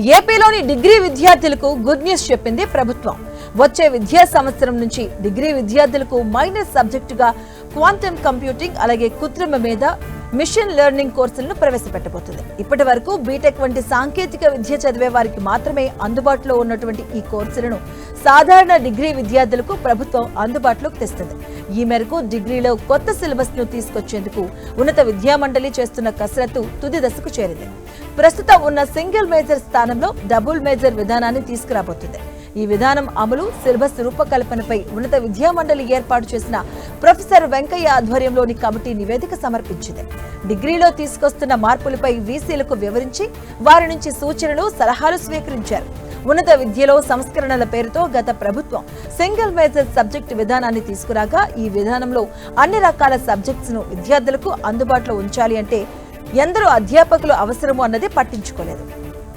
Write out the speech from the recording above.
ఏపీలోని డిగ్రీ విద్యార్థులకు good news చెప్పింది ప్రభుత్వం. వచ్చే విద్యా సంవత్సరం నుంచి డిగ్రీ విద్యార్థులకు మైనర్ సబ్జెక్టుగా క్వాంటమ్ కంప్యూటింగ్ అలాగే కృత్రిమ మేధ, మిషన్ లెర్నింగ్ కోర్సులను ప్రవేశపెట్టబోతుంది. ఇప్పటి వరకు బీటెక్ వంటి సాంకేతిక విద్య చదివే వారికి మాత్రమే అందుబాటులో ఉన్నటువంటి ఈ కోర్సులను సాధారణ డిగ్రీ విద్యార్థులకు ప్రభుత్వం అందుబాటులోకి తెస్తుంది. ఈ మేరకు డిగ్రీలో కొత్త సిలబస్ ను తీసుకొచ్చేందుకు ఉన్నత విద్యామండలి చేస్తున్న కసరత్తు తుది దశకు చేరింది. ప్రస్తుతం ఉన్న సింగిల్ మేజర్ స్థానంలో డబుల్ మేజర్ విధానాన్ని తీసుకురాబోతుంది. ఈ విధానం అమలు, సిలబస్ రూపకల్పనపై ఉన్నత విద్యామండలి ఏర్పాటు చేసిన ప్రొఫెసర్ వెంకయ్య ఆధ్వర్యంలోని కమిటీ నివేదిక సమర్పించింది. డిగ్రీలో తీసుకొస్తున్న మార్పులపై వీసీలకు వివరించి వారి నుంచి సూచనలు, సలహాలు స్వీకరించారు. ఉన్నత విద్యలో సంస్కరణల పేరుతో గత ప్రభుత్వం సింగిల్ మేజర్ సబ్జెక్టు విధానాన్ని తీసుకురాగా ఈ విధానంలో అన్ని రకాల సబ్జెక్ట్స్ ను విద్యార్థులకు అందుబాటులో ఉంచాలి అంటే ఎందరో అధ్యాపకులు అవసరమో అన్నది పట్టించుకోలేదు.